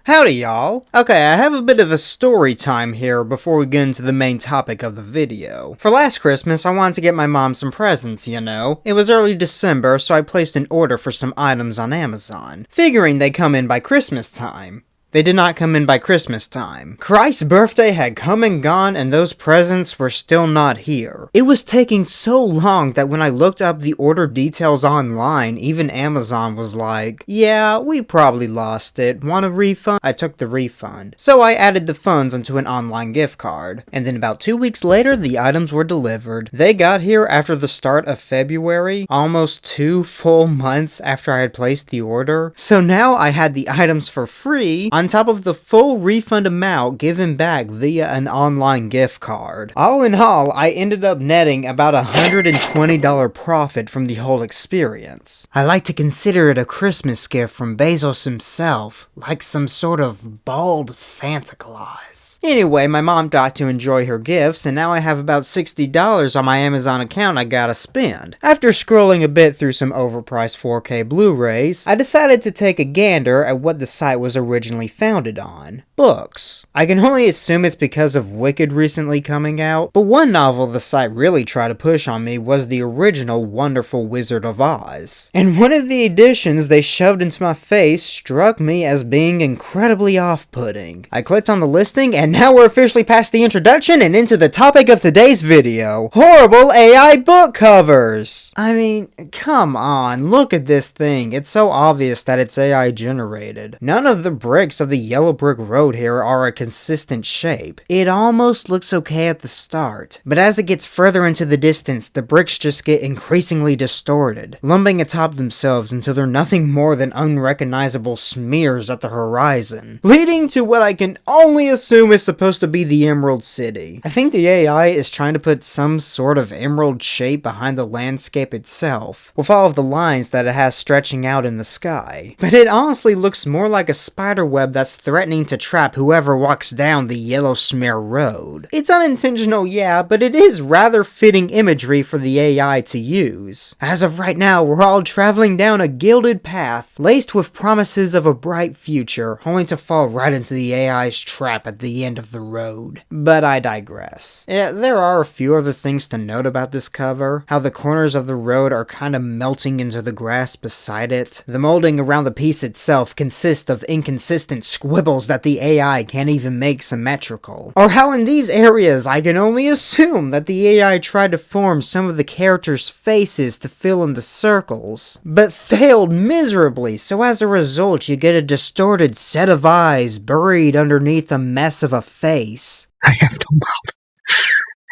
Howdy y'all! Okay, I have a bit of a story time here before we get into the main topic of the video. For last Christmas, I wanted to get my mom some presents, you know. It was early December, so I placed an order for some items on Amazon, figuring they'd come in by Christmas time. They did not come in by Christmas time. Christ's birthday had come and gone and those presents were still not here. It was taking so long that when I looked up the order details online, even Amazon was like, yeah, we probably lost it. Want a refund? I took the refund. So I added the funds onto an online gift card. And then about 2 weeks later, the items were delivered. They got here after the start of February, almost 2 full months after I had placed the order. So now I had the items for free, on top of the full refund amount given back via an online gift card. All in all, I ended up netting about $120 profit from the whole experience. I like to consider it a Christmas gift from Bezos himself, like some sort of bald Santa Claus. Anyway, my mom got to enjoy her gifts, and now I have about $60 on my Amazon account I gotta spend. After scrolling a bit through some overpriced 4K Blu-rays, I decided to take a gander at what the site was originally founded on. Books. I can only assume it's because of Wicked recently coming out, but one novel the site really tried to push on me was the original Wonderful Wizard of Oz. And one of the editions they shoved into my face struck me as being incredibly off-putting. I clicked on the listing, and now we're officially past the introduction and into the topic of today's video. Horrible AI book covers! I mean, come on, look at this thing. It's so obvious that it's AI generated. None of the bricks of the yellow brick road here are a consistent shape. It almost looks okay at the start, but as it gets further into the distance, the bricks just get increasingly distorted, lumping atop themselves until they're nothing more than unrecognizable smears at the horizon, leading to what I can only assume is supposed to be the Emerald City. I think the AI is trying to put some sort of emerald shape behind the landscape itself, with all of the lines that it has stretching out in the sky, but it honestly looks more like a spider web that's threatening to trap whoever walks down the yellow smear road. It's unintentional, yeah, but it is rather fitting imagery for the AI to use. As of right now, we're all traveling down a gilded path, laced with promises of a bright future, only to fall right into the AI's trap at the end of the road. But I digress. Yeah, there are a few other things to note about this cover. How the corners of the road are kind of melting into the grass beside it. The molding around the piece itself consists of inconsistent squibbles that the AI can't even make symmetrical. Or how in these areas I can only assume that the AI tried to form some of the characters' faces to fill in the circles, but failed miserably, so as a result you get a distorted set of eyes buried underneath a mess of a face. I have no mouth,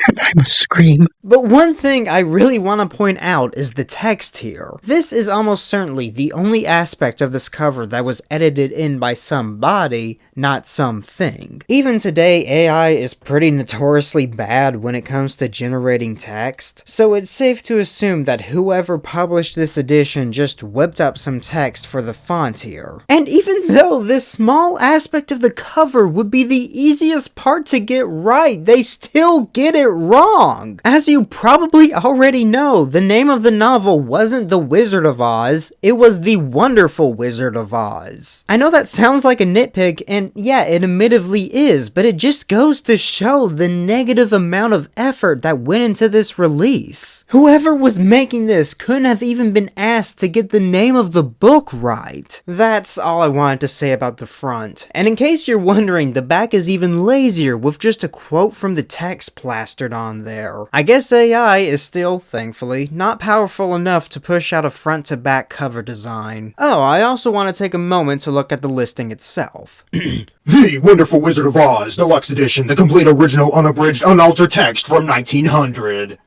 and I must scream. But one thing I really want to point out is the text here. This is almost certainly the only aspect of this cover that was edited in by somebody, not something. Even today, AI is pretty notoriously bad when it comes to generating text, so it's safe to assume that whoever published this edition just whipped up some text for the font here. And even though this small aspect of the cover would be the easiest part to get right, they still get it wrong! As you probably already know, the name of the novel wasn't The Wizard of Oz, it was The Wonderful Wizard of Oz. I know that sounds like a nitpick, and yeah, it admittedly is, but it just goes to show the negative amount of effort that went into this release. Whoever was making this couldn't have even been asked to get the name of the book right. That's all I wanted to say about the front. And in case you're wondering, the back is even lazier with just a quote from the text plastered on there. I guess AI is still, thankfully, not powerful enough to push out a front-to-back cover design. Oh, I also want to take a moment to look at the listing itself. The Wonderful Wizard of Oz, Deluxe Edition, the complete original unabridged unaltered text from 1900.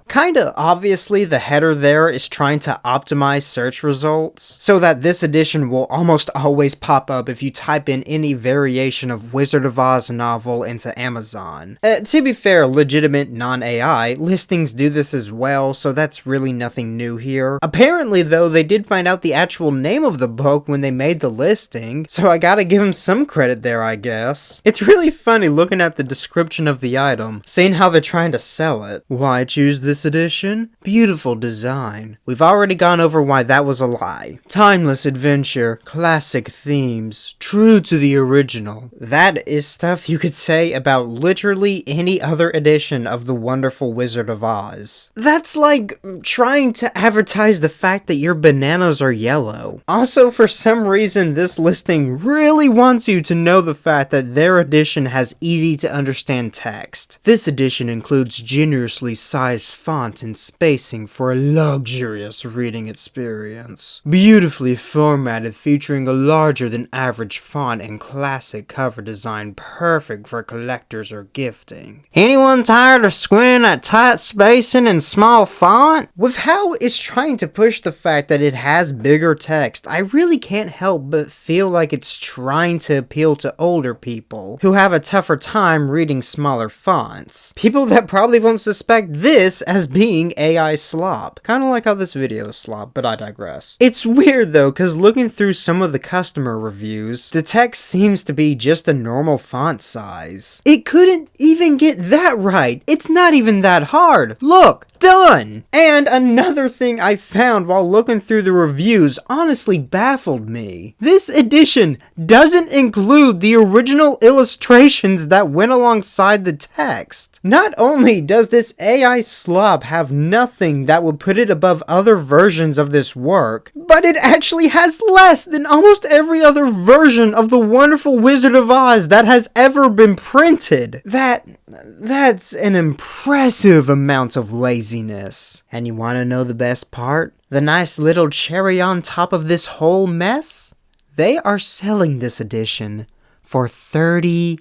Kinda obviously the header there is trying to optimize search results, so that this edition will almost always pop up if you type in any variation of Wizard of Oz novel into Amazon. To be fair, legitimate non-AI listings do this as well, so that's really nothing new here. Apparently though, they did find out the actual name of the book when they made the listing, so I gotta give them some credit there, I guess. It's really funny looking at the description of the item, seeing how they're trying to sell it. Why, choose this edition? Beautiful design. We've already gone over why that was a lie. Timeless adventure, classic themes, true to the original. That is stuff you could say about literally any other edition of The Wonderful Wizard of Oz. That's like trying to advertise the fact that your bananas are yellow. Also, for some reason, this listing really wants you to know the fact that their edition has easy to understand text. This edition includes generously sized font and spacing for a luxurious reading experience. Beautifully formatted, featuring a larger than average font and classic cover design, perfect for collectors or gifting. Anyone tired of squinting at tight spacing and small font? With how it's trying to push the fact that it has bigger text, I really can't help but feel like it's trying to appeal to older people who have a tougher time reading smaller fonts. People that probably won't suspect this as being AI slop. Kinda like how this video is slop, but I digress. It's weird though, cause looking through some of the customer reviews, the text seems to be just a normal font size. It couldn't even get that right. It's not even that hard. Look! Done! And another thing I found while looking through the reviews honestly baffled me. This edition doesn't include the original illustrations that went alongside the text. Not only does this AI slop have nothing that would put it above other versions of this work, but it actually has less than almost every other version of The Wonderful Wizard of Oz that has ever been printed. That's an impressive amount of laziness. And you want to know the best part? The nice little cherry on top of this whole mess? They are selling this edition for $30.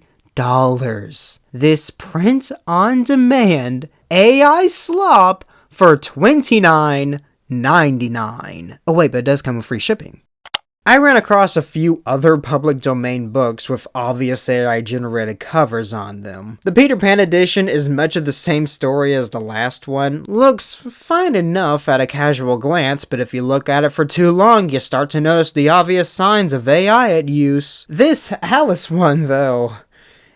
This print-on-demand AI slop for $29.99. Oh wait, but it does come with free shipping. I ran across a few other public domain books with obvious AI generated covers on them. The Peter Pan edition is much of the same story as the last one. Looks fine enough at a casual glance, but if you look at it for too long, you start to notice the obvious signs of AI at use. This Alice one, though,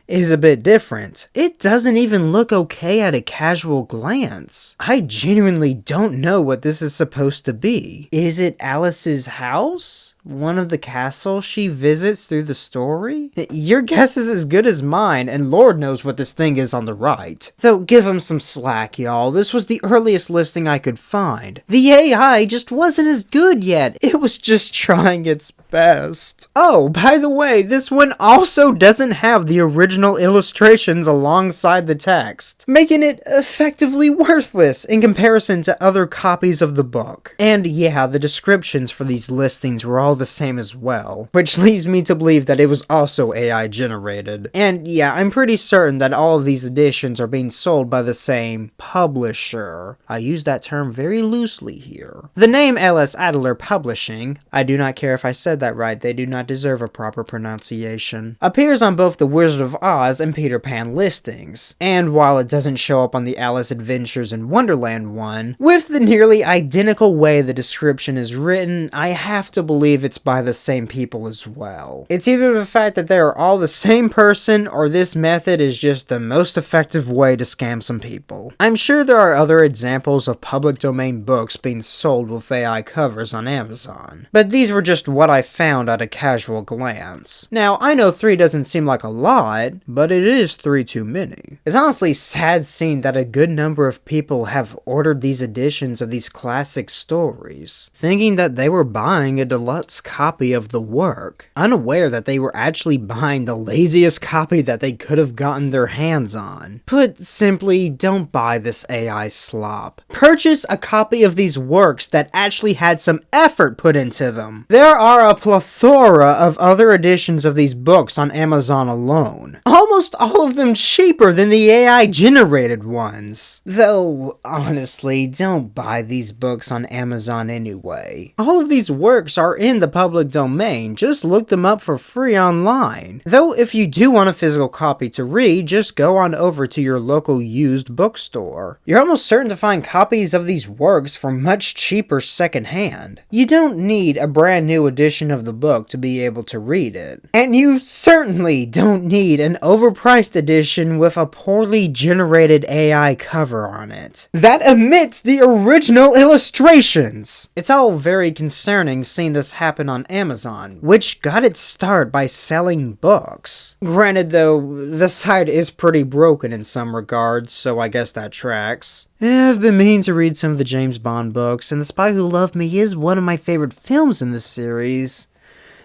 is a bit different. It doesn't even look okay at a casual glance. I genuinely don't know what this is supposed to be. Is it Alice's house? One of the castles she visits through the story? Your guess is as good as mine, and Lord knows what this thing is on the right. Though give him some slack, y'all. This was the earliest listing I could find. The AI just wasn't as good yet. It was just trying its best. Oh, by the way, this one also doesn't have the original illustrations alongside the text, making it effectively worthless in comparison to other copies of the book. And yeah, the descriptions for these listings were all the same as well, which leads me to believe that it was also AI generated. And yeah, I'm pretty certain that all of these editions are being sold by the same publisher. I use that term very loosely here. The name L.S. Adler Publishing, I do not care if I said that right, they do not deserve a proper pronunciation, appears on both the Wizard of Oz and Peter Pan listings. And while it doesn't show up on the Alice Adventures in Wonderland one, with the nearly identical way the description is written, I have to believe it's by the same people as well. It's either the fact that they are all the same person, or this method is just the most effective way to scam some people. I'm sure there are other examples of public domain books being sold with AI covers on Amazon, but these were just what I found at a casual glance. Now, I know 3 doesn't seem like a lot, but it is 3 too many. It's honestly sad seeing that a good number of people have ordered these editions of these classic stories, thinking that they were buying a deluxe copy of the work, unaware that they were actually buying the laziest copy that they could have gotten their hands on. Put simply, don't buy this AI slop. Purchase a copy of these works that actually had some effort put into them. There are a plethora of other editions of these books on Amazon alone. Almost all of them cheaper than the AI generated ones. Though, honestly, don't buy these books on Amazon anyway. All of these works are in in the public domain, just look them up for free online. Though if you do want a physical copy to read, just go on over to your local used bookstore. You're almost certain to find copies of these works for much cheaper secondhand. You don't need a brand new edition of the book to be able to read it. And you certainly don't need an overpriced edition with a poorly generated AI cover on it that omits the original illustrations. It's all very concerning seeing this happen on Amazon, which got its start by selling books. Granted though, the site is pretty broken in some regards, so I guess that tracks. I've been meaning to read some of the James Bond books, and The Spy Who Loved Me is one of my favorite films in the series.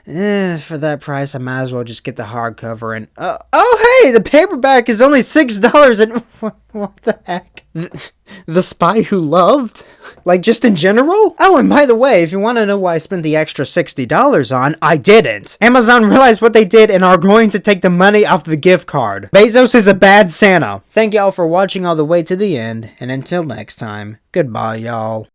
For that price, I might as well just get the hardcover and... oh hey, the paperback is only $6 and... what the heck? The Spy Who Loved? Like, just in general? Oh, and by the way, if you want to know why I spent the extra $60 on, I didn't. Amazon realized what they did and are going to take the money off the gift card. Bezos is a bad Santa. Thank y'all for watching all the way to the end, and until next time, goodbye y'all.